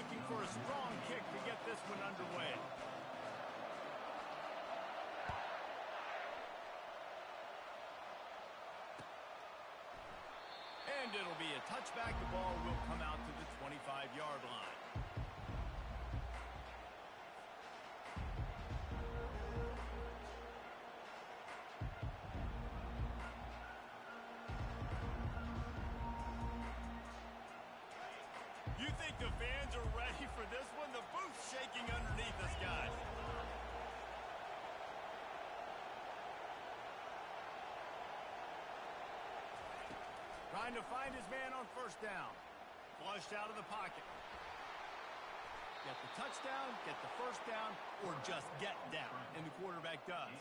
looking for a strong kick to get this one underway. And it'll be a touchback. The ball will come out to the 25-yard line. You think the fans are ready for this one? The booth's shaking underneath us, guys. Trying to find his man on first down. Flushed out of the pocket. Get the touchdown, get the first down, or just get down. And the quarterback does.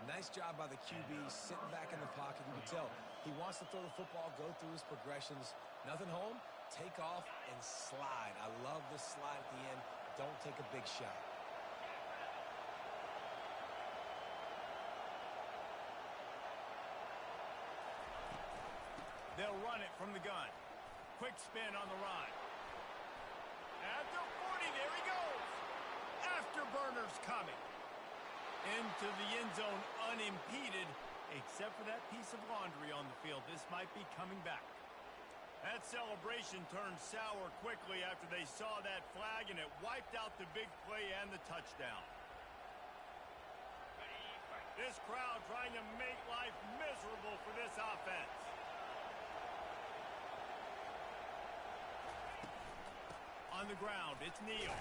Nice job by the QB, sitting back in the pocket. You can tell he wants to throw the football, go through his progressions. Nothing home, take off and slide. I love the slide at the end. Don't take a big shot. They'll run it from the gun. Quick spin on the run. At the 40, there he goes. Afterburner's coming. Into the end zone unimpeded, except for that piece of laundry on the field. This might be coming back. That celebration turned sour quickly after they saw that flag, and it wiped out the big play and the touchdown. This crowd trying to make life miserable for this offense. On the ground, it's Neal.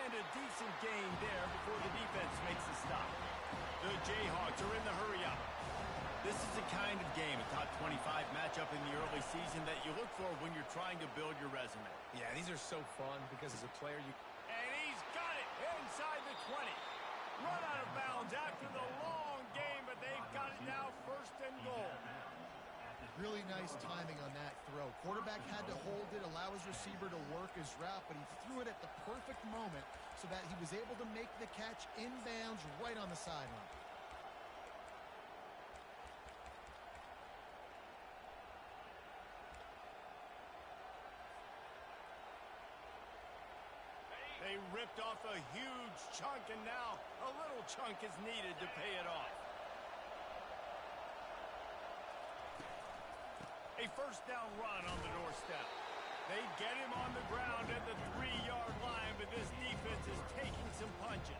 And a decent gain there before the defense makes a stop. The Jayhawks are in the hurry-up. This is the kind of game, a top 25 matchup in the early season, that you look for when you're trying to build your resume. Yeah, these are so fun because as a player, you... And he's got it inside the 20. Run out of bounds after the long game, but they've got it now first and goal. Really nice timing on that throw. Quarterback had to hold it, allow his receiver to work his route, but he threw it at the perfect moment so that he was able to make the catch inbounds right on the sideline. They ripped off a huge chunk, and now a little chunk is needed to pay it off. A first down run on the doorstep. They get him on the ground at the 3-yard line, but this defense is taking some punches.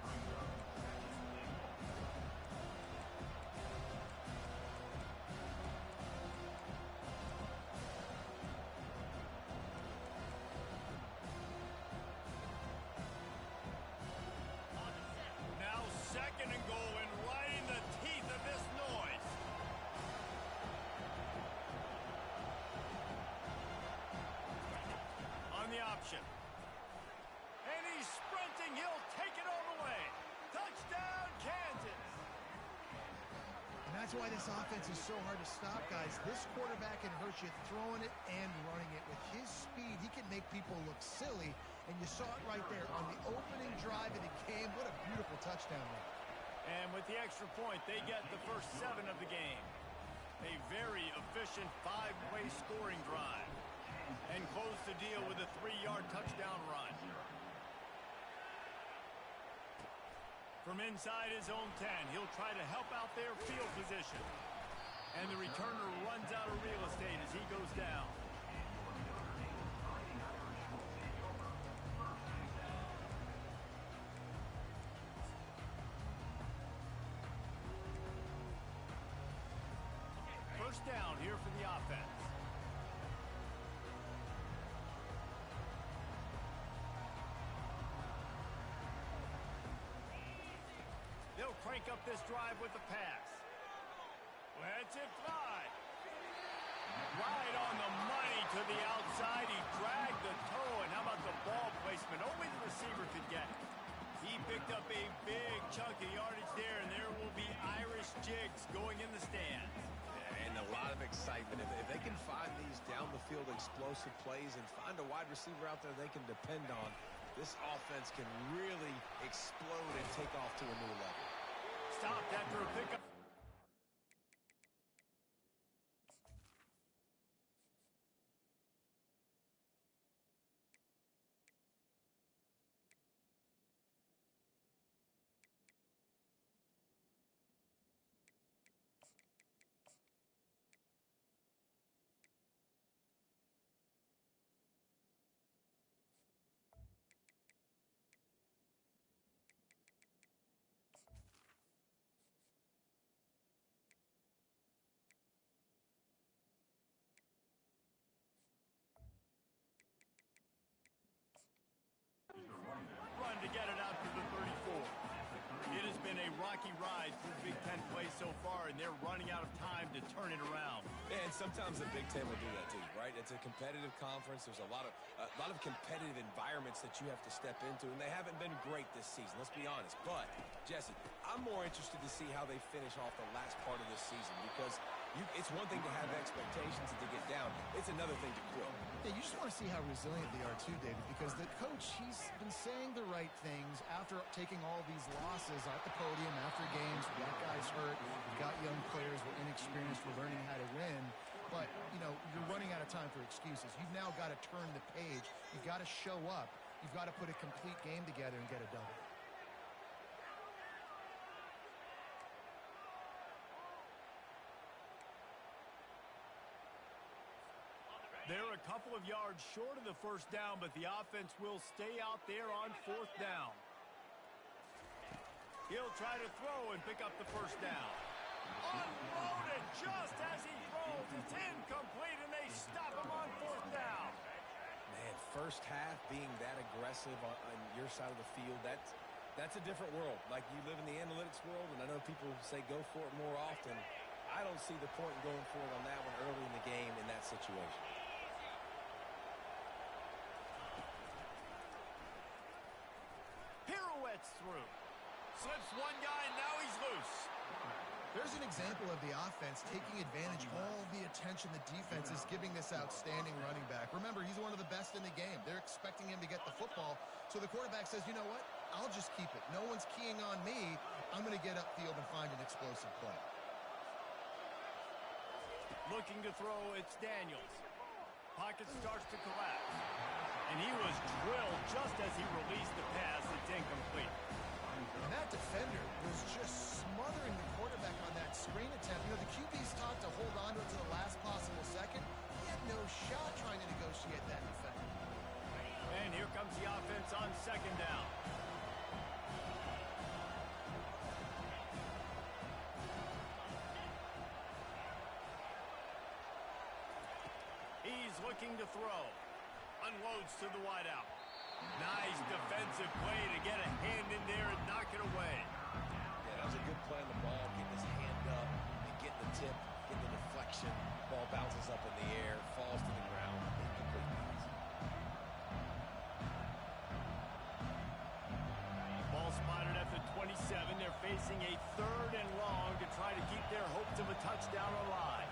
Now second and goal, and right in the teeth of this noise. The option. And he's sprinting. He'll take it all the way. Touchdown, Kansas. And that's why this offense is so hard to stop, guys. This quarterback can hurt you throwing it and running it. With his speed, he can make people look silly. And you saw it right there on the opening drive of the game. What a beautiful touchdown there. And with the extra point, they get the first 7 of the game. A very efficient 5-play scoring drive. And close the deal with a 3-yard touchdown run. From inside his own 10, he'll try to help out their field position. And the returner runs out of real estate as he goes down. First down here for the offense. They'll crank up this drive with the pass. Lets it fly. Right on the money to the outside. He dragged the toe, and how about the ball placement? Only the receiver could get it. He picked up a big chunk of yardage there, and there will be Irish jigs going in the stands. And a lot of excitement. If they can find these down-the-field explosive plays and find a wide receiver out there they can depend on, this offense can really explode and take off to a new level. Stopped after a pickup. a rocky ride through Big Ten play so far, and they're running out of time to turn it around. Yeah, and sometimes the Big Ten will do that to you, right? It's a competitive conference. There's a lot of competitive environments that you have to step into, and they haven't been great this season. Let's be honest. But, Jesse, I'm more interested to see how they finish off the last part of this season because it's one thing to have expectations and to get down. It's another thing to quit. Yeah, you just want to see how resilient they are too, David, because the coach, he's been saying the right things after taking all these losses at the podium after games. We got guys hurt. We got young players. We're inexperienced. We're learning how to win. But, you know, you're running out of time for excuses. You've now got to turn the page. You've got to show up. You've got to put a complete game together and get a double. They're a couple of yards short of the first down, but the offense will stay out there on fourth down. He'll try to throw and pick up the first down. Unloaded just as he throws. It's incomplete, and they stop him on fourth down. Man, first half being that aggressive on your side of the field, that's a different world. Like, you live in the analytics world, and I know people say go for it more often. I don't see the point in going for it on that one early in the game in that situation. Through. Slips one guy, and now he's loose. There's an example of the offense taking advantage of all the attention the defense is giving this outstanding running back. Remember, he's one of the best in the game. They're expecting him to get the football, so the quarterback says, you know what? I'll just keep it. No one's keying on me. I'm going to get upfield and find an explosive play. Looking to throw, it's Daniels. Pocket starts to collapse. And he was drilled just as he released the pass. It's incomplete. And that defender was just smothering the quarterback on that screen attempt. You know, the QB's taught to hold on to it to the last possible second. He had no shot trying to negotiate that defender. And here comes the offense on second down. He's looking to throw. Unloads to the wideout. Nice defensive play to get a hand in there and knock it away. Yeah, that was a good play on the ball, getting his hand up and getting the tip, getting the deflection. Ball bounces up in the air, falls to the ground. Incomplete pass. Ball spotted at the 27. They're facing a third and long to try to keep their hopes of a touchdown alive.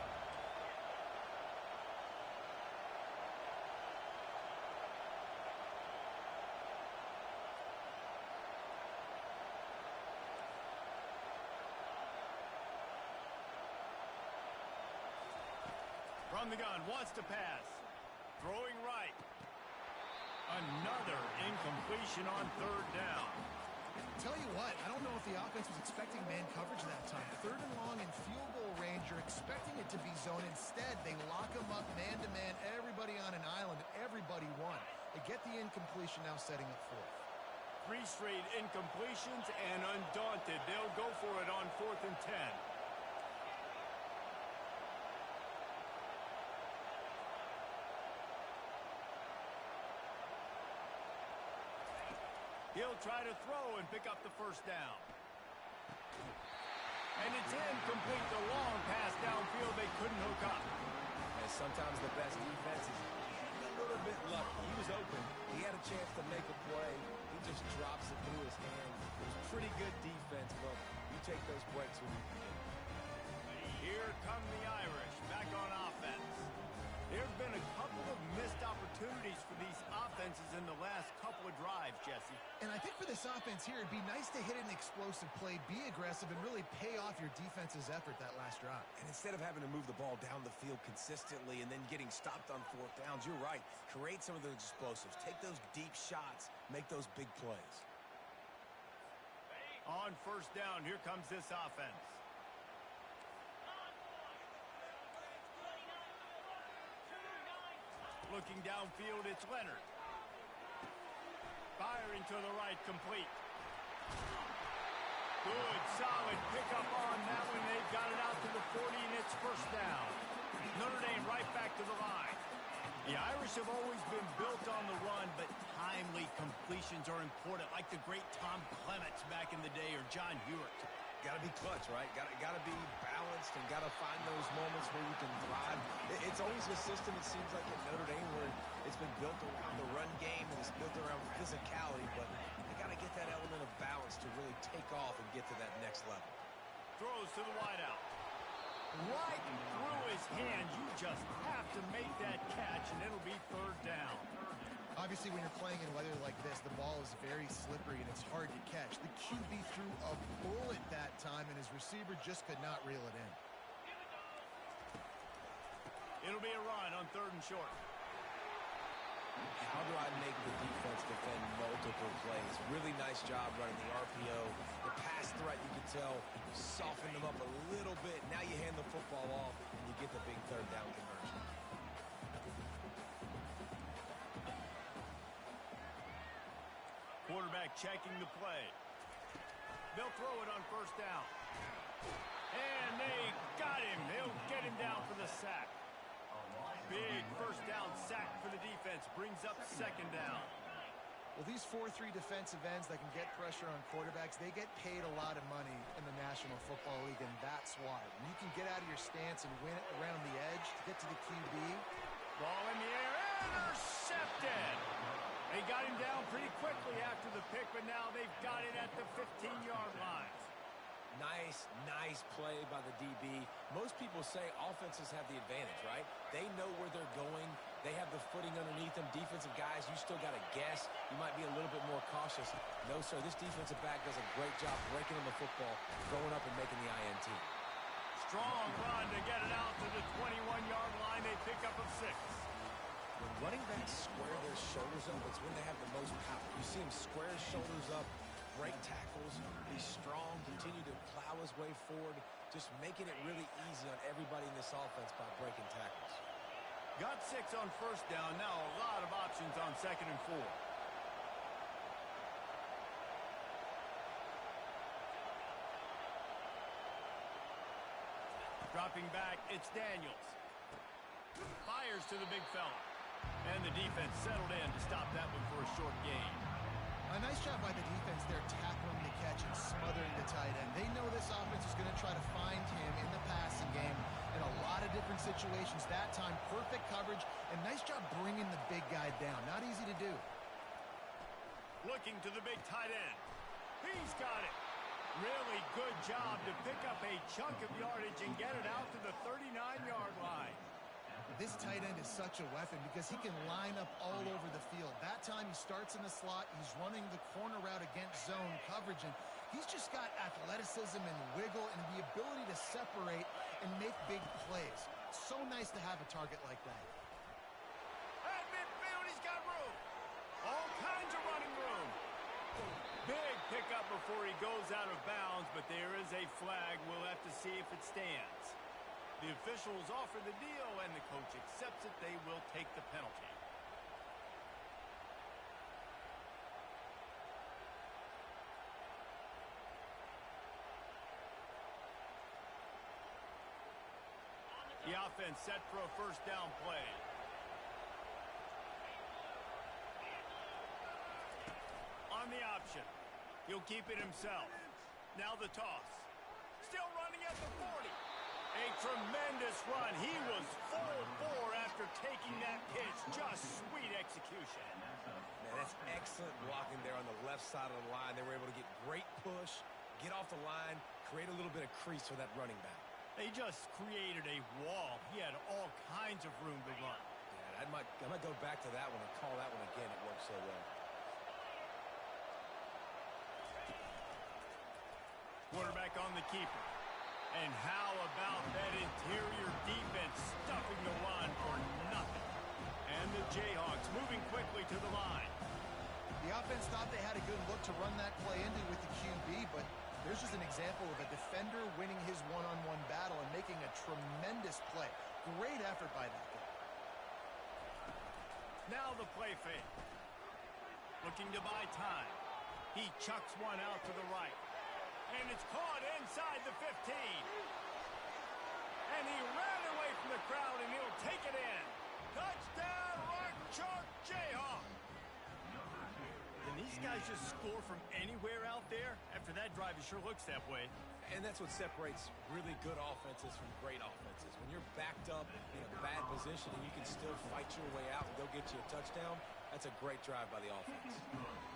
From the gun, wants to pass. Throwing right. Another incompletion on third down. Tell you what, I don't know if the offense was expecting man coverage that time. Third and long in field goal range, you're expecting it to be zone. Instead, they lock them up man-to-man, everybody on an island, everybody won. They get the incompletion, now setting up fourth. 3 straight incompletions, and undaunted, they'll go for it on 4th and 10. He'll try to throw and pick up the first down. And it's incomplete. The long pass downfield, they couldn't hook up. And sometimes the best defense is a little bit lucky. He was open. He had a chance to make a play. He just drops it through his hand. It was pretty good defense, but you take those breaks when you can. Here come the Irish back on offense. There's been a couple of missed opportunities for these offenses in the last couple of drives, Jesse. And I think for this offense here, it'd be nice to hit an explosive play, be aggressive, and really pay off your defense's effort that last drive. And instead of having to move the ball down the field consistently and then getting stopped on fourth downs, you're right. Create some of those explosives. Take those deep shots. Make those big plays. On first down, here comes this offense. Looking downfield, it's Leonard. Firing to the right, complete. Good, solid pickup on that one. They've got it out to the 40, and it's first down. Notre Dame right back to the line. The Irish have always been built on the run, but timely completion situations are important, like the great Tom Clements back in the day or John Hewitt. Got to be clutch, right? Got to be balanced and got to find those moments where you can thrive. It's always a system, it seems like, at Notre Dame where it's been built around the run game and it's built around physicality, but you got to get that element of balance to really take off and get to that next level. Throws to the wideout. Right through his hands. You just have to make that catch, and it'll be third down. Obviously, when you're playing in weather like this, the ball is very slippery and it's hard to catch. The QB threw a bullet that time, and his receiver just could not reel it in. It'll be a run on third and short. How do I make the defense defend multiple plays? Really nice job running the RPO. The pass threat, you can tell, softened them up a little bit. Now you hand the football off, and you get the big third down conversion. Quarterback checking the play. They'll throw it on first down. And they got him. They'll get him down for the sack. Big first down sack for the defense. Brings up second down. Well, these 4-3 defensive ends that can get pressure on quarterbacks, they get paid a lot of money in the National Football League, and that's why. When you can get out of your stance and win it around the edge to get to the QB. Ball in the air. Intercepted. They got him down pretty quickly after the pick, but now they've got it at the 15-yard line. Nice play by the DB. Most people say offenses have the advantage, right? They know where they're going. They have the footing underneath them. Defensive guys, you still got to guess. You might be a little bit more cautious. No, sir, this defensive back does a great job breaking on the football, going up and making the INT. Strong run to get it out to the 21-yard line. They pick up a 6. When running backs square their shoulders up, it's when they have the most power. You see him square his shoulders up, break tackles, be strong, continue to plow his way forward, just making it really easy on everybody in this offense by breaking tackles. Got 6 on first down. Now a lot of options on second and 4. Dropping back, it's Daniels. Fires to the big fella. And the defense settled in to stop that one for a short gain. A nice job by the defense there tackling the catch and smothering the tight end. They know this offense is going to try to find him in the passing game in a lot of different situations. That time, perfect coverage, and nice job bringing the big guy down. Not easy to do. Looking to the big tight end. He's got it. Really good job to pick up a chunk of yardage and get it out to the 39-yard line. This tight end is such a weapon because he can line up all over the field. That time he starts in the slot. He's running the corner route against zone coverage, and he's just got athleticism and wiggle and the ability to separate and make big plays. So nice to have a target like that. At midfield, he's got room. All kinds of running room. Big pickup before he goes out of bounds, but there is a flag. We'll have to see if it stands. The officials offer the deal, and the coach accepts it. They will take the penalty. The offense set for a first down play. On the option. He'll keep it himself. Now the toss. Still running at the 40. A tremendous run. He was full bore after taking that pitch. Just sweet execution. Man, that's excellent blocking there on the left side of the line. They were able to get great push, get off the line, create a little bit of crease for that running back. They just created a wall. He had all kinds of room to run. Yeah, I might go back to that one and call that one again. It worked so well. Quarterback on the keeper. And how about that interior defense stuffing the run for nothing? And the Jayhawks moving quickly to the line. The offense thought they had a good look to run that play into with the QB, but there's just an example of a defender winning his one-on-one battle and making a tremendous play. Great effort by that guy. Now the play fake. Looking to buy time. He chucks one out to the right. And it's caught inside the 15. And he ran away from the crowd, and he'll take it in. Touchdown, Rock Chalk Jayhawk. In these these guys just score from anywhere out there? After that drive, it sure looks that way. And that's what separates really good offenses from great offenses. When you're backed up in a bad position and you can still fight your way out and go get you a touchdown, that's a great drive by the offense.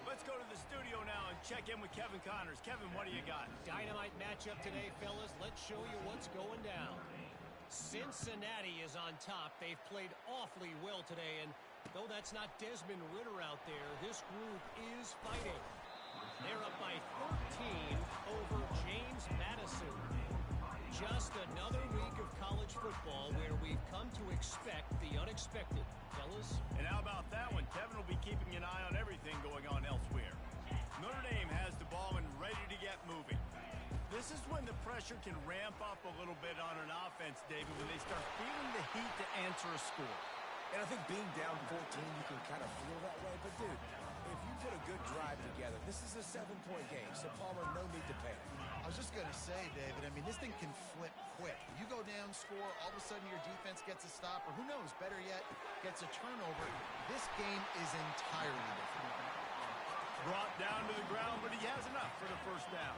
Let's go to the studio now and check in with Kevin Connors. Kevin, what do you got? Dynamite matchup today, fellas. Let's show you what's going down. Cincinnati is on top. They've played awfully well today, and though that's not Desmond Ridder out there, this group is fighting. They're up by 13 over James Madison. Just another week of college football where we've come to expect the unexpected. Fellas? And how about that one? Kevin will be keeping an eye on everything going on elsewhere. Notre Dame has the ball and ready to get moving. This is when the pressure can ramp up a little bit on an offense, David, when they start feeling the heat to answer a score. And I think being down 14, you can kind of feel that way. But, dude, if you put a good drive together, this is a 7-point game. So, Palmer, no need to panic. I was just going to say, David, I mean, this thing can flip quick. You go down, score, all of a sudden your defense gets a stop, or who knows, better yet, gets a turnover. This game is entirely different. Brought down to the ground, but he has enough for the first down.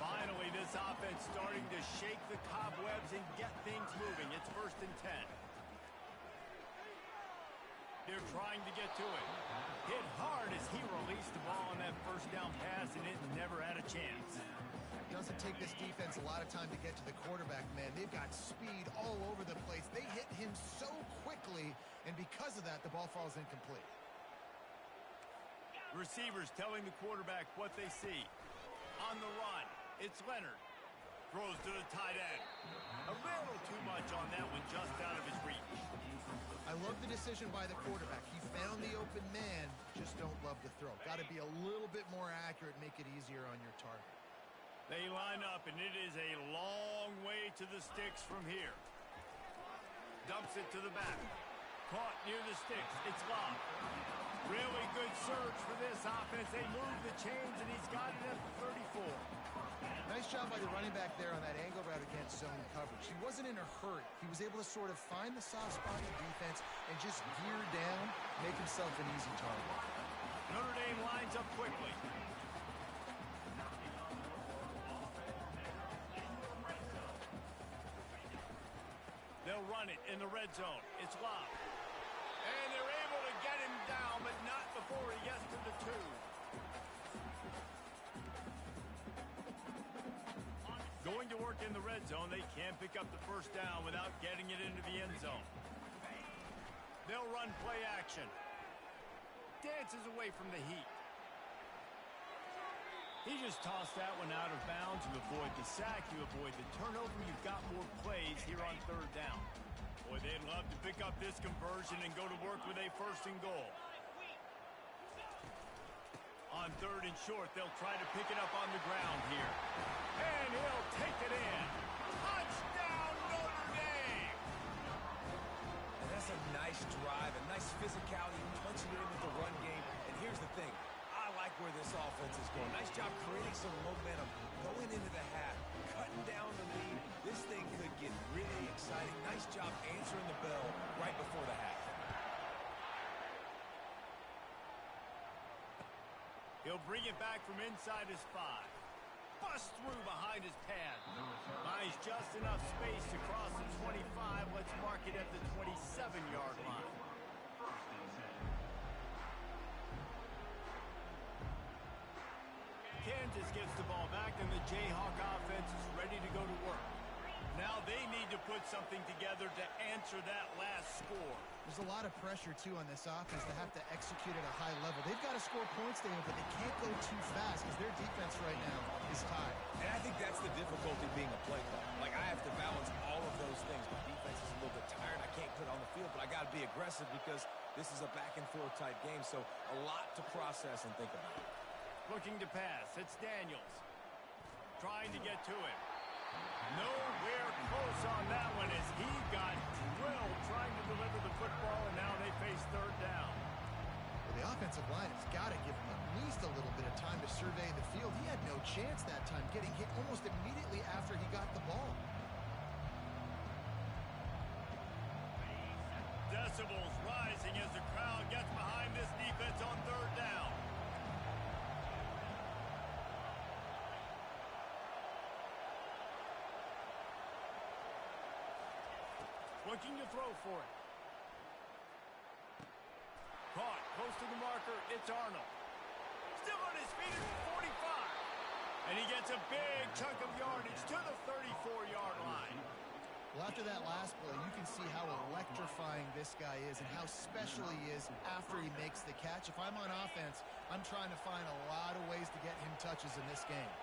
Finally, this offense starting to shake the cobwebs and get things moving. It's 1st and 10. They're trying to get to it. Hit hard as he released the ball on that first down pass, and it never had a chance. It doesn't take this defense a lot of time to get to the quarterback, man. They've got speed all over the place. They hit him so quickly, and because of that, the ball falls incomplete. Receivers telling the quarterback what they see. On the run, it's Leonard. Throws to the tight end. A little too much on that one, just out of his reach. I love the decision by the quarterback. He found the open man, just don't love the throw. Got to be a little bit more accurate, make it easier on your target. They line up, and it is a long way to the sticks from here. Dumps it to the back. Caught near the sticks. It's Love. Really good surge for this offense. They move the chains, and he's got it at the 34. Nice job by the running back there on that angle route against zone coverage. He wasn't in a hurry. He was able to sort of find the soft spot in the defense and just gear down, make himself an easy target. Notre Dame lines up quickly. They'll run it in the red zone. It's Love. And they're able to get him down, but not before he gets to the 2. Going to work in the red zone, they can't pick up the first down without getting it into the end zone. They'll run play action. Dances away from the heat. He just tossed that one out of bounds. You avoid the sack, you avoid the turnover. You've got more plays here on 3rd down. Boy, they'd love to pick up this conversion and go to work with a 1st and goal. On 3rd and short, they'll try to pick it up on the ground here. And he'll take it in. Touchdown, Notre Dame! And that's a nice drive, a nice physicality, punching it in with the run game. And here's the thing. I like where this offense is going. Nice job creating some momentum, going into the half, cutting down the lead. This thing could get really exciting. Nice job answering the bell right before the half. He'll bring it back from inside his 5. Bust through behind his pad. Buys just enough space to cross the 25. Let's mark it at the 27-yard line. Kansas gets the ball back, and the Jayhawk offense is ready to go to work. Now they need to put something together to answer that last score. There's a lot of pressure, too, on this offense to have to execute at a high level. They've got to score points, David, but they can't go too fast because their defense right now is tied. And I think that's the difficulty being a play caller. Like, I have to balance all of those things. My defense is a little bit tired. I can't put it on the field, but I got to be aggressive because this is a back-and-forth type game, so a lot to process and think about. Looking to pass. It's Daniels. Trying to get to him. Nowhere close on that one as he got drilled trying to deliver the football, and now they face 3rd down. Well, the offensive line has got to give him at least a little bit of time to survey the field. He had no chance that time, getting hit almost immediately after he got the ball. Decibels rising as the crowd gets behind this defense on 3rd down. Looking to throw for it. Caught close to the marker. It's Arnold. Still on his feet at the 45. And he gets a big chunk of yardage to the 34-yard line. Well, after that last play, you can see how electrifying this guy is and how special he is after he makes the catch. If I'm on offense, I'm trying to find a lot of ways to get him touches in this game.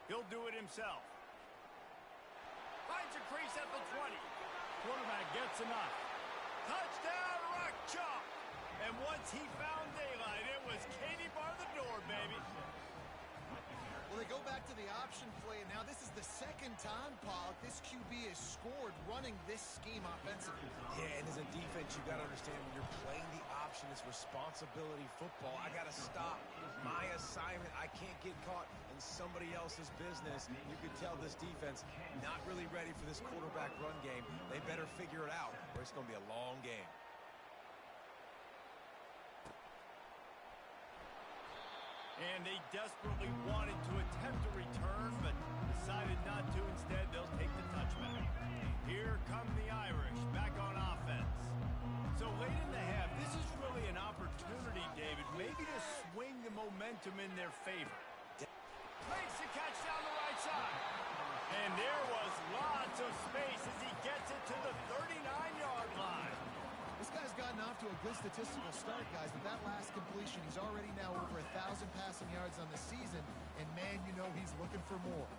He'll do it himself. Finds a crease at the 20. Quarterback gets enough. Touchdown, Rock Chalk. And once he found daylight, it was Katie bar the door, baby. Well, they go back to the option play, and now this is the second time, Paul, this QB has scored running this scheme offensively. Yeah, and as a defense, you got to understand when you're playing the option, it's responsibility football. I got to stop my assignment. I can't get caught in somebody else's business. You can tell this defense not really ready for this quarterback run game. They better figure it out, or it's going to be a long game. And they desperately wanted to attempt a return, but decided not to. Instead, they'll take the touchback. Here come the Irish back on offense. So late in the half, this is really an opportunity, David, maybe to swing the momentum in their favor. Makes the catch down the right side. And there was lots of space as he gets it to the 39-yard line. This guy's gotten off to a good statistical start, guys, but that last completion, he's already now over 1,000 passing yards on the season, and man, you know he's looking for more.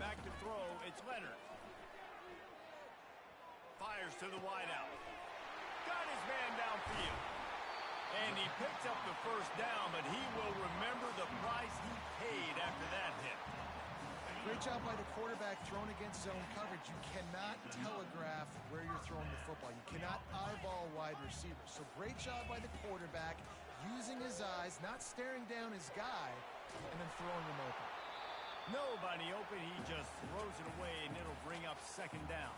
Back to throw, it's Leonard. Fires to the wideout. Got his man downfield. And he picks up the first down, but he will remember the price he paid after that hit. Great job by the quarterback thrown against zone coverage. You cannot telegraph where you're throwing the football. You cannot eyeball wide receivers. So great job by the quarterback using his eyes, not staring down his guy, and then throwing him open. Nobody open. He just throws it away, and it'll bring up second down.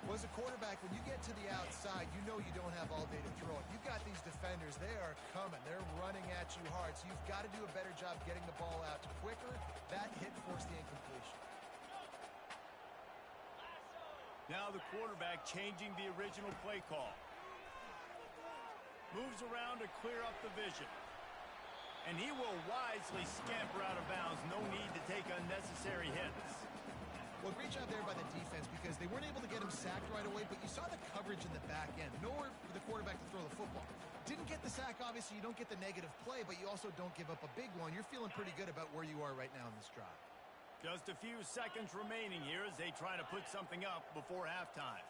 Well, as a quarterback, when you get to the outside, you know you don't have all day to throw it. You've got these defenders. They are coming. They're running at you hard. So you've got to do a better job getting the ball out quicker. That hit forced the incompletion. Now the quarterback changing the original play call. Moves around to clear up the vision. And he will wisely scamper out of bounds. No need to take unnecessary hits. Well, great job there by the defense because they weren't able to get him sacked right away, but you saw the coverage in the back end. Nowhere for the quarterback to throw the football. Didn't get the sack, obviously. You don't get the negative play, but you also don't give up a big one. You're feeling pretty good about where you are right now in this drive. Just a few seconds remaining here as they try to put something up before halftime.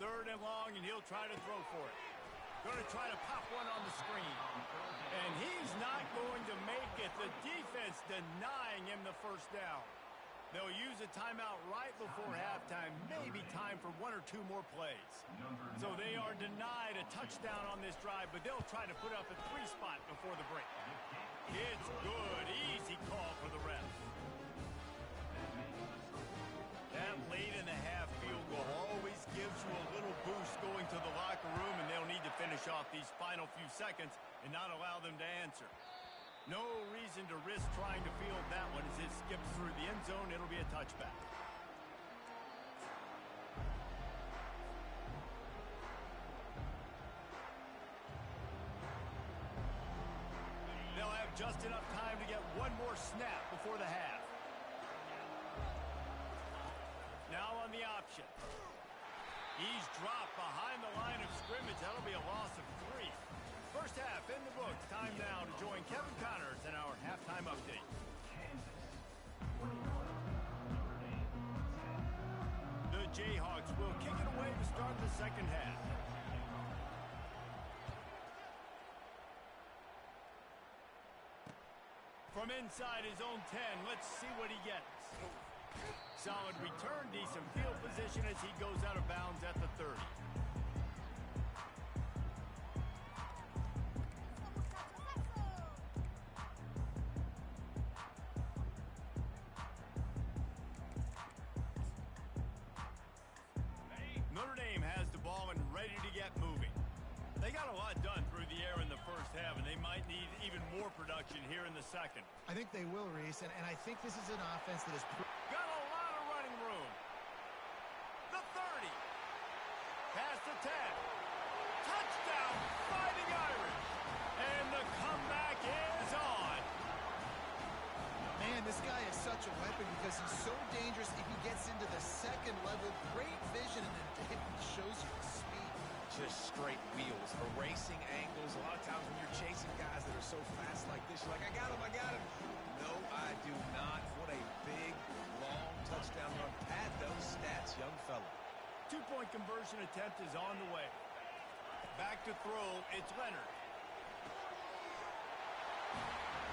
3rd and long, and he'll try to throw for it. Going to try to pop one on the screen. And he's not going to make it. The defense denying him the first down. They'll use a timeout right before halftime, maybe time for 1 or 2 more plays. So they are denied a touchdown on this drive, but they'll try to put up a 3 spot before the break. It's good. Easy call for the ref. That late in the half field goal always gives you a little boost going to the locker room, and they'll need to finish off these final few seconds and not allow them to answer. No reason to risk trying to field that one as it skips through the end zone. It'll be a touchback. They'll have just enough time to get one more snap before the half. Now on the option. He's dropped behind the line of scrimmage. That'll be a loss of 3. First half in the books. Time now to join Kevin Connors in our halftime update. The Jayhawks will kick it away to start the second half. From inside his own 10, let's see what he gets. Solid return, decent field position as he goes out of bounds at the 30. Notre Dame has the ball and ready to get moving. They got a lot done through the air in the first half, and they might need even more production here in the second. I think they will, Reese, and I think this is an offense that is... Got a lot of running room. The 30. Past the 10. Touchdown, Fighting Irish. And the comeback is on. Man, this guy is such a weapon because he's so dangerous if he gets into the second level. Great vision, and then it shows you the speed. Just straight wheels, erasing angles. A lot of times when you're chasing guys that are so fast like this, you're like, I got him, I got him. No, I do not. What a big, long touchdown run. Pad those stats, young fella. Two-point conversion attempt is on the way. Back to throw, it's Leonard.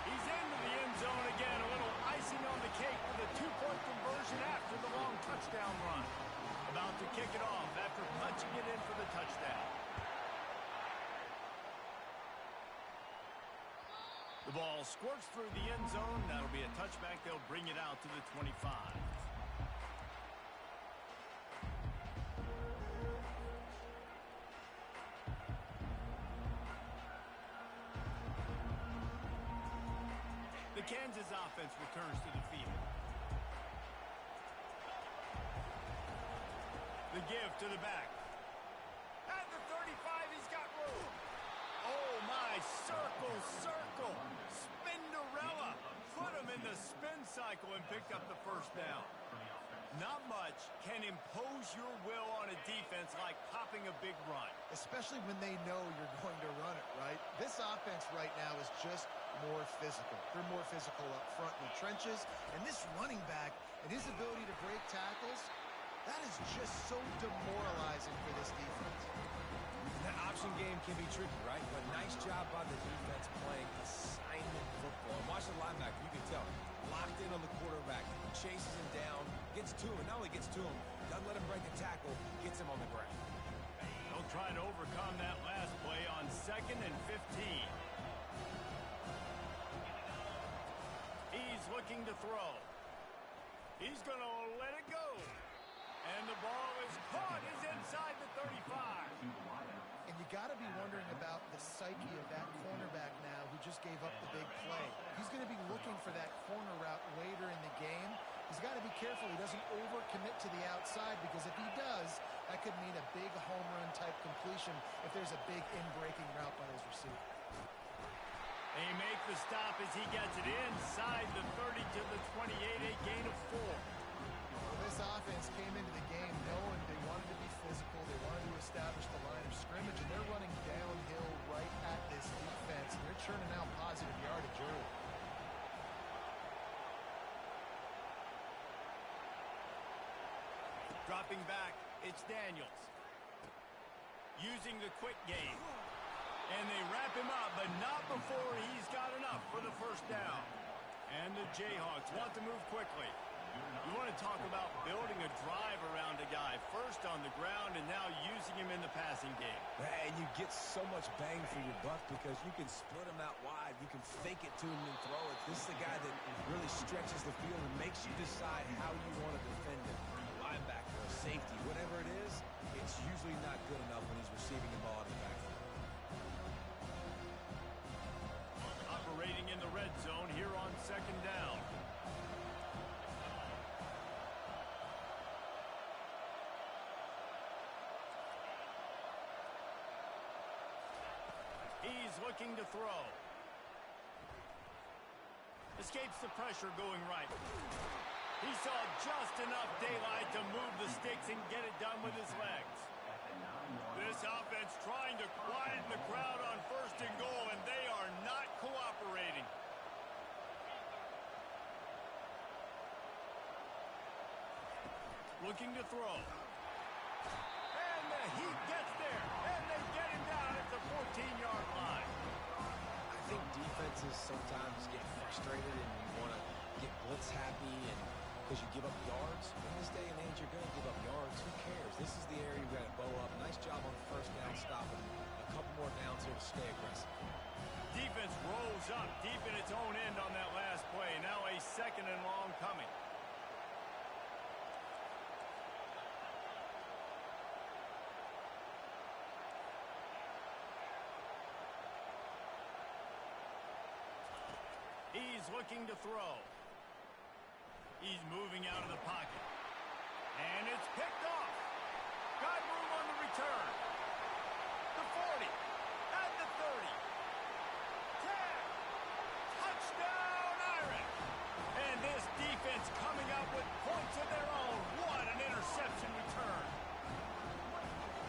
He's into the end zone again. A little icing on the cake with a two-point conversion after the long touchdown run. About to kick it off after punching it in for the touchdown. The ball squirts through the end zone. That'll be a touchback. They'll bring it out to the 25. The Kansas offense returns to the field. The give to the back. At the 35, he's got room. Oh, my. Circle, circle. Spinderella. Put him in the spin cycle and picked up the first down. Not much can impose your will on a defense like popping a big run. Especially when they know you're going to run it, right? This offense right now is just more physical. They're more physical up front in the trenches. And this running back and his ability to break tackles, that is just so demoralizing for this defense. The option game can be tricky, right? But nice job by the defense playing assignment football. And watch the linebacker. You can tell. Locked in on the quarterback. Chases him down. Gets to him. Not only gets to him, doesn't let him break a tackle. Gets him on the ground. They'll try to overcome that last play on 2nd and 15. He's looking to throw. He's going to let it go. And the ball is caught. He's inside the 35. And you got to be wondering about the psyche of that cornerback now who just gave up the big play. He's going to be looking for that corner route later in the game. He's got to be careful he doesn't overcommit to the outside, because if he does, that could mean a big home run type completion if there's a big in-breaking route by his receiver. They make the stop as he gets it inside the 30 to the 28, a gain of 4. Well, this offense came into the game knowing they wanted to be physical, they wanted to establish the line of scrimmage, and they're running downhill right at this defense, and they're churning out positive yardage early. Dropping back, it's Daniels. Using the quick game. And they wrap him up, but not before he's got enough for the first down. And the Jayhawks want to move quickly. You want to talk about building a drive around a guy. First on the ground and now using him in the passing game. And you get so much bang for your buck because you can split him out wide. You can fake it to him and throw it. This is the guy that really stretches the field and makes you decide how you want to defend him. A linebacker, a safety, whatever it is, it's usually not good enough when he's receiving the ball in the backfield. Operating in the red zone here on 2nd down. He's looking to throw. Escapes the pressure going right. He saw just enough daylight to move the sticks and get it done with his legs. This offense trying to quieten the crowd on 1st and goal, and they are not cooperating. Looking to throw. And he gets there, and they get him down at the 14-yard line. I think defenses sometimes get frustrated and you want to get blitz happy and because you give up yards. In this day and age, you're going to give up yards. Who cares? This is the area you got to bow up. Nice job on the 1st down stopping. A couple more downs here to stay aggressive. Defense rolls up deep in its own end on that last play. Now a 2nd and long coming. is looking to throw. He's moving out of the pocket. And it's picked off. Got room on the return. The 40. At the 30. 10. Touchdown, Irish. And this defense coming out with points of their own. What an interception return.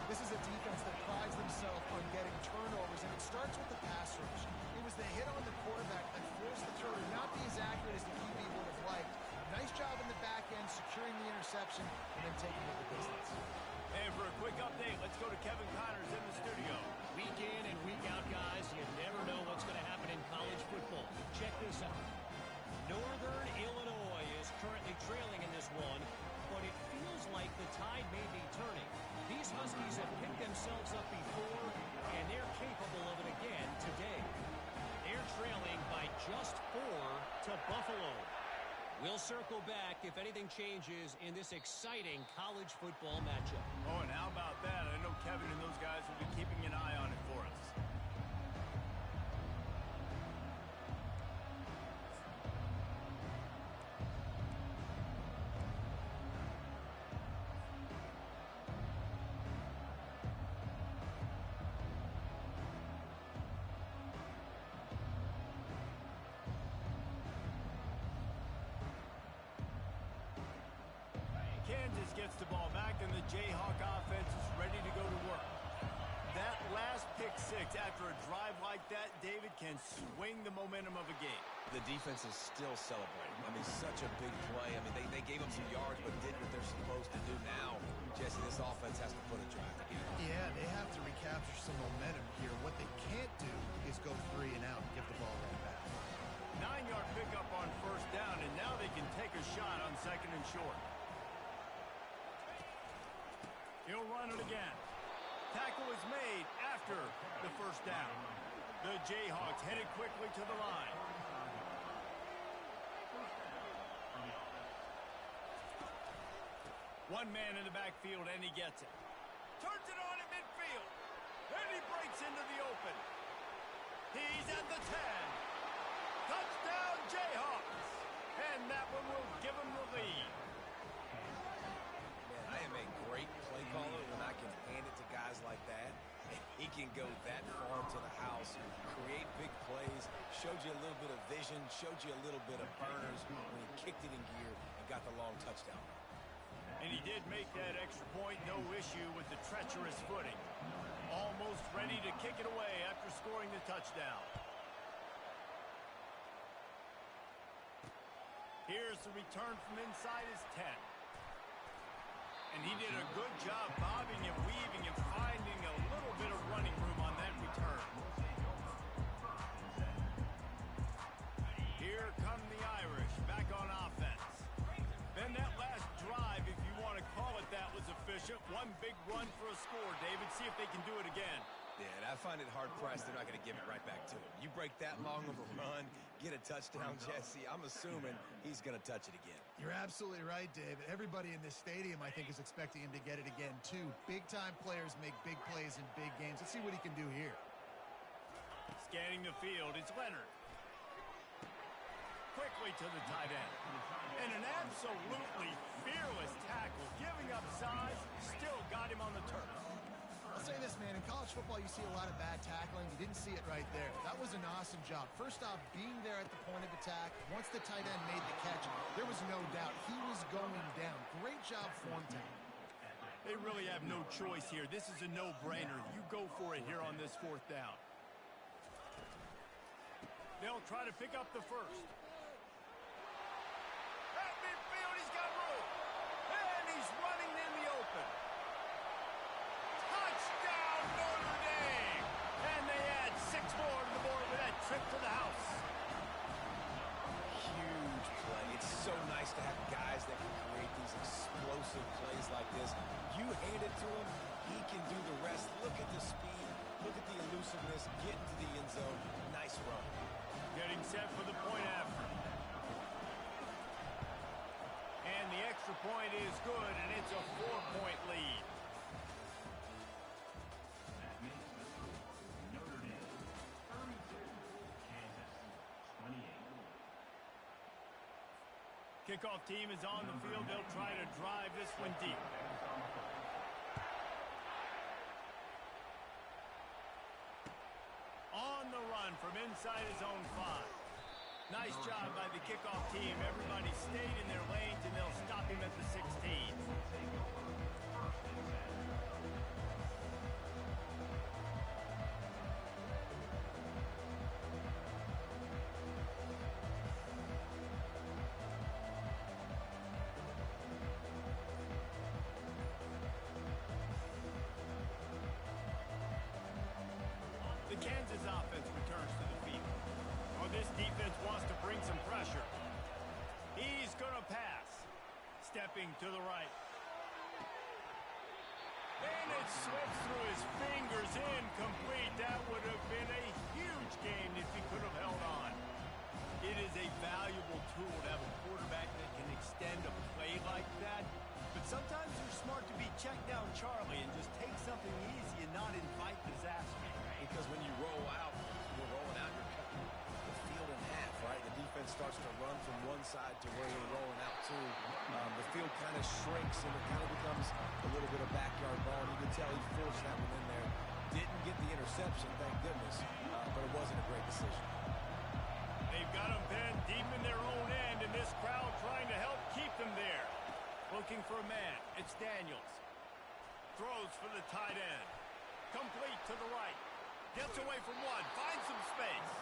This is a defense that prides themselves on getting turnovers, and it starts with the pass rush. It was the hit on the quarterback that forced the throw to not be as accurate as the QB would have liked. Nice job in the back end, securing the interception, and then taking it the distance. And for a quick update, let's go to Kevin Connors in the studio. Week in and week out, guys, you never know what's going to happen in college football. Check this out. Northern Illinois is currently trailing in this one, but it feels like the tide may be turning. These Huskies have picked themselves up before, and they're capable of it again today. They're trailing by just 4 to Buffalo. We'll circle back if anything changes in this exciting college football matchup. Oh, and how about that? I know Kevin and those guys will be keeping an eye on it for us. Kansas gets the ball back, and the Jayhawk offense is ready to go to work. That last pick six after a drive like that, David, can swing the momentum of a game. The defense is still celebrating. I mean, such a big play. I mean, they gave them some yards, but did what they're supposed to do now. Jesse, this offense has to put a drive together. Yeah, they have to recapture some momentum here. What they can't do is go 3 and out and give the ball right back. 9-yard pickup on first down, and now they can take a shot on second and short. He'll run it again. Tackle is made after the first down. The Jayhawks headed quickly to the line. One man in the backfield, and he gets it. Turns it on at midfield. And he breaks into the open. He's at the 10. Touchdown, Jayhawks. And that one will give him the lead. Man, I am a great play caller when I can hand it to guys like that. And he can go that far to the house, create big plays, showed you a little bit of vision, showed you a little bit of burners when he kicked it in gear and got the long touchdown. And he did make that extra point, no issue with the treacherous footing. Almost ready to kick it away after scoring the touchdown. Here's the return from inside his 10. And he did a good job bobbing and weaving and finding a little bit of running room on that return. Here come the Irish back on offense. Then that last drive, if you want to call it that, was efficient. One big run for a score, David. See if they can do it again. Yeah, and I find it hard-pressed they're not going to give it right back to him. You break that long of a run, get a touchdown, Jesse, I'm assuming he's going to touch it again. You're absolutely right, David. Everybody in this stadium, I think, is expecting him to get it again, too. Big-time players make big plays in big games. Let's see what he can do here. Scanning the field, it's Leonard. Quickly to the tight end. And an absolutely fearless tackle, giving up size, still got him on the turf. I'll say this, man. In college football, you see a lot of bad tackling. You didn't see it right there. That was an awesome job. First off, being there at the point of attack. Once the tight end made the catch, there was no doubt he was going down. Great job form time. They really have no choice here. This is a no-brainer. You go for it here on this fourth down. They'll try to pick up the first. At midfield, he's got room. And he's running in the open. Touchdown, Notre Dame! And they add 6 more to the board with that trip to the house. Huge play. It's so nice to have guys that can create these explosive plays like this. You hand it to him, he can do the rest. Look at the speed. Look at the elusiveness. Get into the end zone. Nice run. Getting set for the point after. And the extra point is good, and it's a 4-point lead. Kickoff team is on the field. They'll try to drive this one deep. On the run from inside his own 5. Nice job by the kickoff team. Everybody stayed in their lanes, and they'll stop him at the 16. The Kansas offense returns to the field. Oh, this defense wants to bring some pressure. He's going to pass. Stepping to the right. And it slips through his fingers, incomplete. That would have been a huge gain if he could have held on. It is a valuable tool to have a quarterback that can extend a play like that. But sometimes you're smart to be checked down, Charlie, and just take something easy and not invite disaster. Because when you roll out, you're rolling out, you're cutting the field in half, right? The defense starts to run from one side to where you're rolling out to. The field kind of shrinks, and it kind of becomes a little bit of backyard ball. And you can tell he forced that one in there. Didn't get the interception, thank goodness, but it wasn't a great decision. They've got them pinned deep in their own end, and this crowd trying to help keep them there. Looking for a man. It's Daniels. Throws for the tight end. Complete to the right. Gets away from one. Finds some space.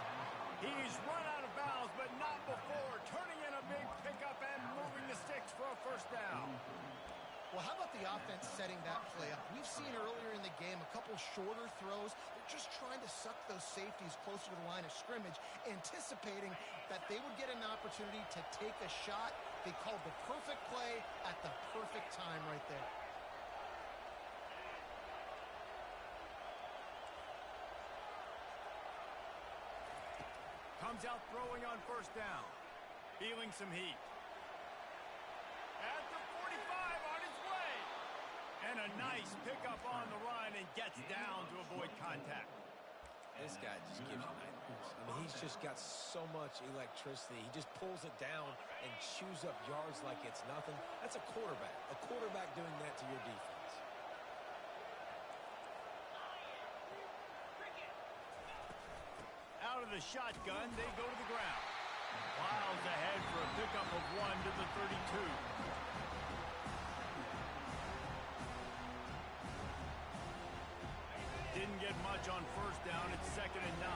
He's run out of bounds, but not before. Turning in a big pickup and moving the sticks for a first down. Well, how about the offense setting that play up? We've seen earlier in the game a couple shorter throws. They're just trying to suck those safeties closer to the line of scrimmage, anticipating that they would get an opportunity to take a shot. They called the perfect play at the perfect time right there. Comes out throwing on first down. Feeling some heat. At the 45 on his way. And a nice pickup on the run and gets down to avoid contact. This guy just gives you nightmares. I mean, he's just got so much electricity. He just pulls it down and chews up yards like it's nothing. That's a quarterback. A quarterback doing that to your defense. Out of the shotgun, they go to the ground. Plows ahead for a pickup of 1 to the 32. Didn't get much on first down. It's 2nd and 9.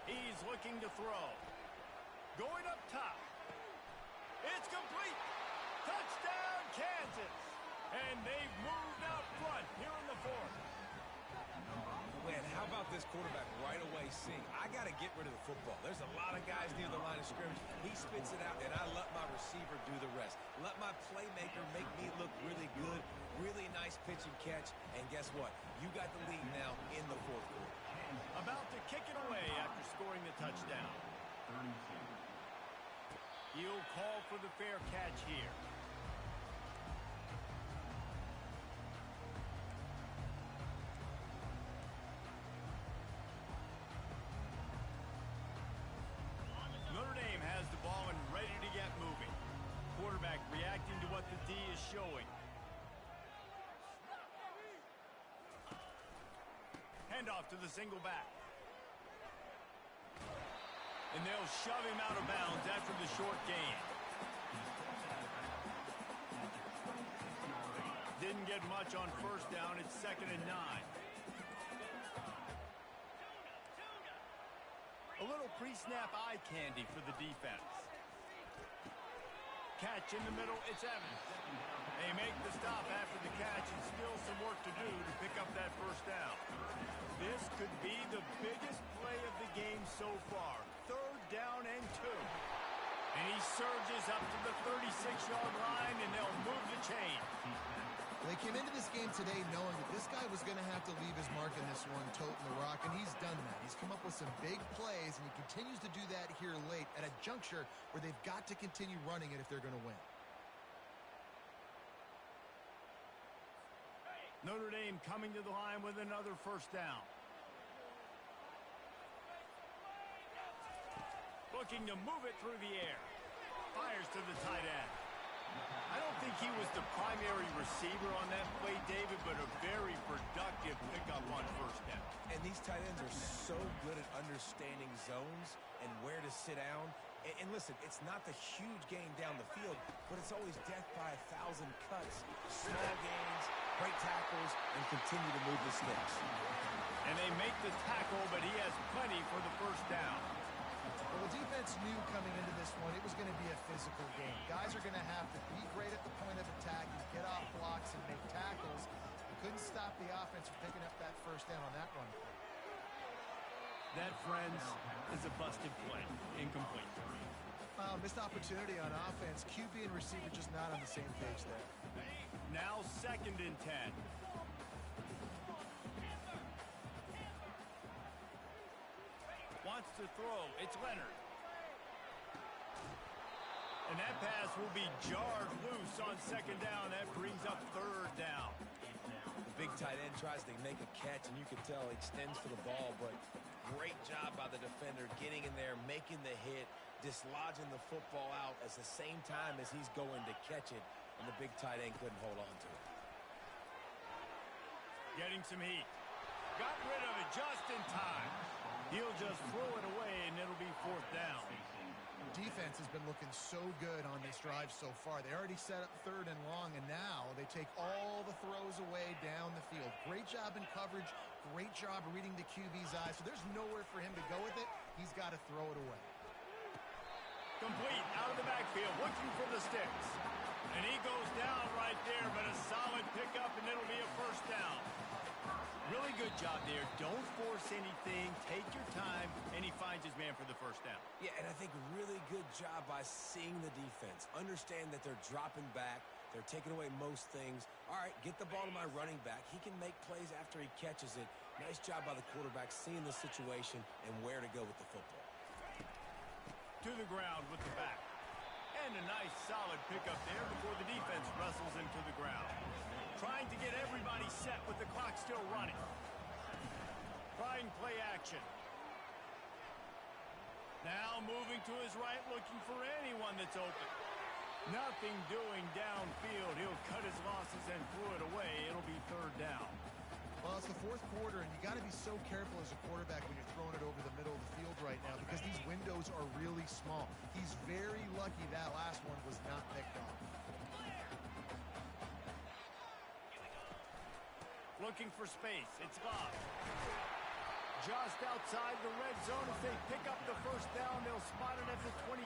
He's looking to throw. Going up top. It's complete. Touchdown, Kansas. And they've moved out front here in the 4th. Man, how about this quarterback right away seeing, I got to get rid of the football. There's a lot of guys near the line of scrimmage. He spits it out, and I let my receiver do the rest. Let my playmaker make me look really good. Really nice pitch and catch. And guess what? You got the lead now in the 4th quarter. About to kick it away after scoring the touchdown. He'll call for the fair catch here. Notre Dame has the ball and ready to get moving. Quarterback reacting to what the D is showing. Handoff to the single back. And they'll shove him out of bounds after the short gain. Didn't get much on first down. It's 2nd and 9. A little pre-snap eye candy for the defense. Catch in the middle. It's Evans. They make the stop after the catch and still some work to do to pick up that first down. This could be the biggest play of the game so far. 3rd down and 2. And he surges up to the 36-yard line, and they'll move the chain. They came into this game today knowing that this guy was going to have to leave his mark in this one, toting the rock, and he's done that. He's come up with some big plays, and he continues to do that here late at a juncture where they've got to continue running it if they're going to win. Notre Dame coming to the line with another first down. Looking to move it through the air. Fires to the tight end. I don't think he was the primary receiver on that play, David, but a very productive pickup on first down. And these tight ends are so good at understanding zones and where to sit down. And listen, it's not the huge gain down the field, but it's always death by 1,000 cuts. Small gains, great tackles, and continue to move the sticks. And they make the tackle, but he has plenty for the first down. Well, the defense knew coming into this one it was going to be a physical game. Guys are going to have to be great at the point of attack and get off blocks and make tackles. They couldn't stop the offense from picking up that first down on that run play. That, friends, is a busted play. Incomplete. Missed opportunity on offense. QB and receiver just not on the same page there. Now 2nd and 10. Wants to throw. It's Leonard. And that pass will be jarred loose on 2nd down. That brings up 3rd down. The big tight end tries to make a catch, and you can tell he extends for the ball, but great job by the defender getting in there, making the hit, dislodging the football out at the same time as he's going to catch it, and the big tight end couldn't hold on to it. Getting some heat. Got rid of it just in time. He'll just throw it away, and it'll be 4th down. Defense has been looking so good on this drive so far. They already set up 3rd and long, and now they take all the throws away down the field. Great job in coverage. Great job reading the QB's eyes. So there's nowhere for him to go with it. He's got to throw it away. Complete out of the backfield, looking for the sticks. And he goes down right there, but a solid pickup, and it'll be a first down. Really good job there. Don't force anything. Take your time, and he finds his man for the first down. Yeah, and I think really good job by seeing the defense. Understand that they're dropping back. They're taking away most things. All right, get the ball to my running back. He can make plays after he catches it. Nice job by the quarterback seeing the situation and where to go with the football. To the ground with the back. And a nice solid pickup there before the defense wrestles him to the ground. Trying to get everybody set with the clock still running. Trying play action. Now moving to his right, looking for anyone that's open. Nothing doing downfield. He'll cut his losses and throw it away. It'll be 3rd down. Well, it's the 4th quarter, and you got to be so careful as a quarterback when you're throwing it over the middle of the field right now because these windows are really small. He's very lucky that last one was not picked off. Looking for space. It's Love. Just outside the red zone. If they pick up the first down, they'll spot it at the 22.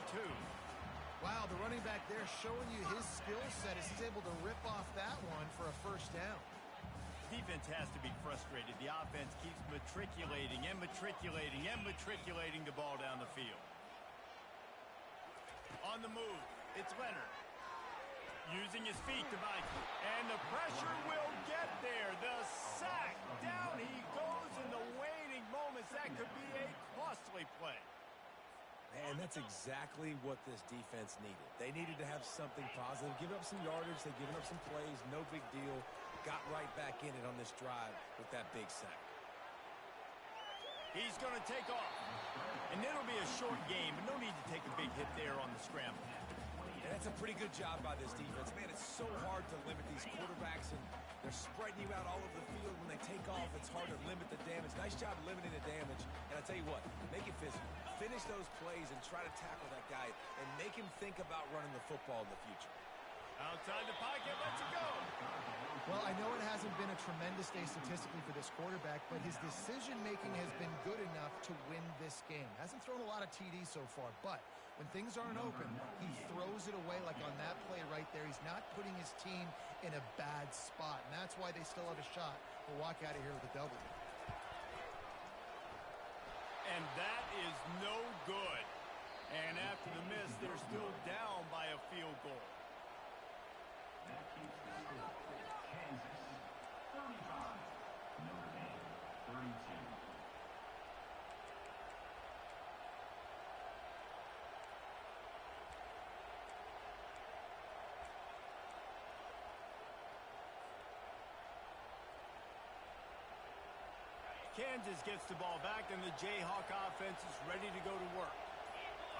Wow, the running back there showing you his skill set as he's able to rip off that one for a first down. Defense has to be frustrated. The offense keeps matriculating and matriculating and matriculating the ball down the field. On the move, it's Leonard. Using his feet to bite. And the pressure will get there. The sack. Down he goes in the waiting moments. That could be a costly play. And that's exactly what this defense needed. They needed to have something positive. Give up some yardage. They've given up some plays. No big deal. Got right back in it on this drive with that big sack. He's going to take off. And it'll be a short game, but no need to take a big hit there on the scramble. And that's a pretty good job by this defense. Man, it's so hard to limit these quarterbacks, and they're spreading you out all over the field. When they take off, it's hard to limit the damage. Nice job limiting the damage. And I tell you what, make it physical. Finish those plays and try to tackle that guy and make him think about running the football in the future. Outside the pocket, lets it go. Well, I know it hasn't been a tremendous day statistically for this quarterback, but his decision-making has been good enough to win this game. Hasn't thrown a lot of TDs so far, but when things aren't open, he throws it away like on that play right there. He's not putting his team in a bad spot, and that's why they still have a shot to walk out of here with a W. And that is no good. And after the miss, they're still down by a field goal. Kansas gets the ball back, and the Jayhawk offense is ready to go to work.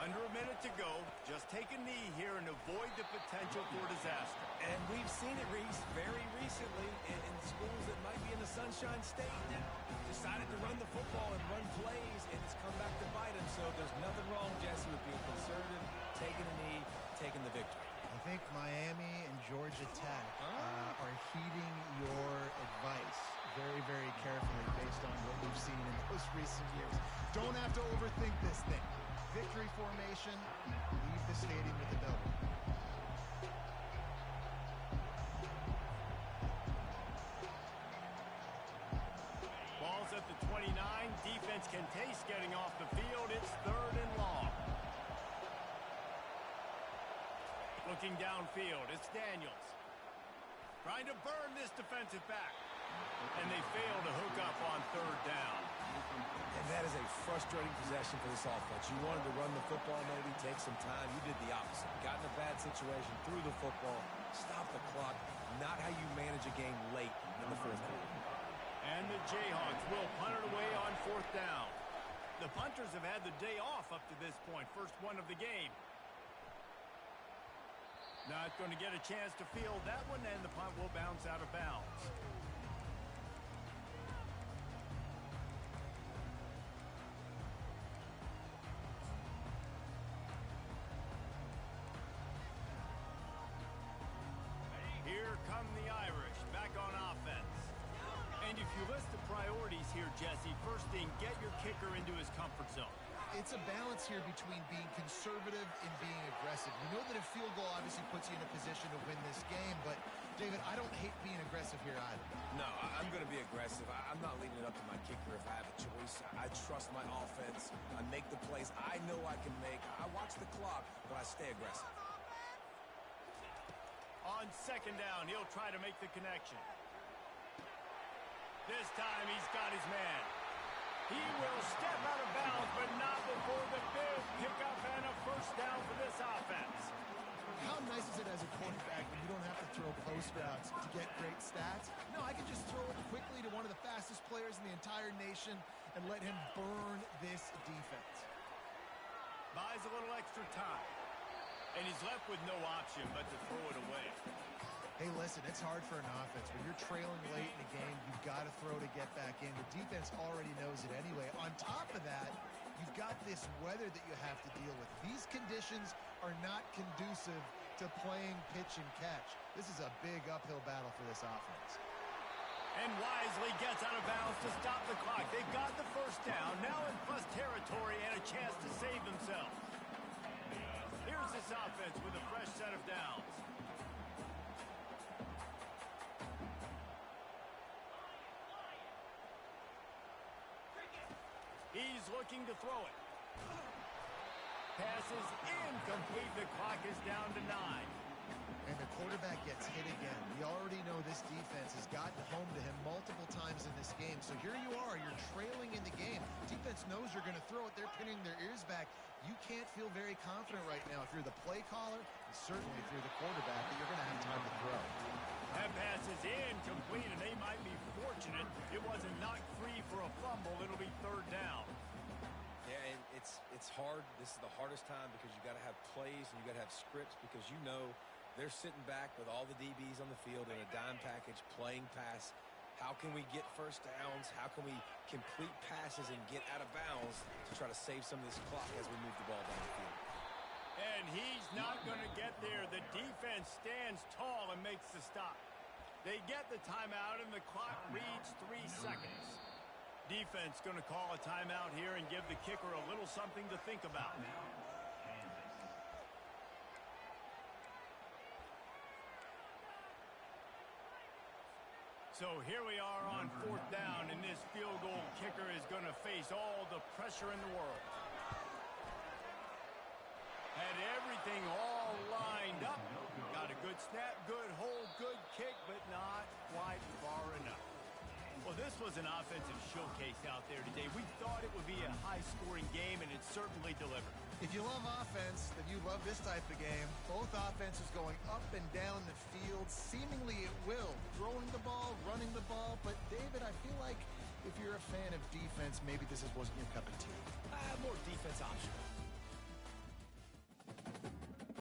Under a minute to go. Just take a knee here and avoid the potential for disaster. And we've seen it, Reese, very recently in schools that might be in the Sunshine State that decided to run the football and run plays, and it's come back to bite them. So there's nothing wrong, Jesse, with being conservative, taking a knee, taking the victory. I think Miami and Georgia Tech are heeding your advice very, very carefully based on what we've seen in those recent years. Don't have to overthink this thing. Victory formation, leave the stadium with the building. Ball's at the 29. Defense can taste getting off the field. It's 3rd and long. Looking downfield, it's Daniels. Trying to burn this defensive back. And they fail to hook up on 3rd down. And that is a frustrating possession for this offense. You wanted to run the football, maybe take some time. You did the opposite. Got in a bad situation, threw the football, stopped the clock. Not how you manage a game late in the 4th quarter. And the Jayhawks will punt it away on 4th down. The punters have had the day off up to this point. First one of the game. Not going to get a chance to field that one, and the punt will bounce out of bounds. Here come the Irish, back on offense. And if you list the priorities here, Jesse, first thing, get your kicker into his comfort zone. It's a balance here between being conservative and being aggressive. You know that a field goal obviously puts you in a position to win this game, but, David, I don't hate being aggressive here either. No, I'm going to be aggressive. I'm not leaving it up to my kicker if I have a choice. I trust my offense. I make the plays I know I can make. I watch the clock, but I stay aggressive. On 2nd down, he'll try to make the connection. This time he's got his man. He will step out of bounds, but not before the big pickup and a 1st down for this offense. How nice is it as a quarterback when you don't have to throw post routes to get great stats? No, I can just throw it quickly to one of the fastest players in the entire nation and let him burn this defense. Buys a little extra time. And he's left with no option but to throw it away. Hey, listen, it's hard for an offense. When you're trailing late in the game, you've got to throw to get back in. The defense already knows it anyway. On top of that, you've got this weather that you have to deal with. These conditions are not conducive to playing pitch and catch. This is a big uphill battle for this offense. And wisely gets out of bounds to stop the clock. They've got the 1st down, now in plus territory and a chance to save themselves. Here's this offense with a fresh set of downs. He's looking to throw it. Passes incomplete. The clock is down to 9. And the quarterback gets hit again. We already know this defense has gotten home to him multiple times in this game. So here you are. You're trailing in the game. Defense knows you're going to throw it. They're pinning their ears back. You can't feel very confident right now if you're the play caller, and certainly if you're the quarterback, that you're going to have time to throw. That pass is incomplete, and they might be fortunate it wasn't knocked free for a fumble. It'll be 3rd down. Yeah, and it's hard. This is the hardest time because you got to have plays and you got to have scripts because you know they're sitting back with all the DBs on the field in a dime package playing pass. How can we get 1st downs? How can we complete passes and get out of bounds to try to save some of this clock as we move the ball down the field? And he's not going to get there. The defense stands tall and makes the stop. They get the timeout, and the clock reads 3 seconds. Defense going to call a timeout here and give the kicker a little something to think about. So here we are on 4th down, and this field goal kicker is going to face all the pressure in the world. Had everything all lined up. Got a good snap, good hold, good kick, but not quite far enough. Well, this was an offensive showcase out there today. We thought it would be a high-scoring game, and it certainly delivered. If you love offense, then you love this type of game. Both offenses going up and down the field, seemingly at will, throwing the ball, running the ball. But, David, I feel like if you're a fan of defense, maybe this wasn't your cup of tea. More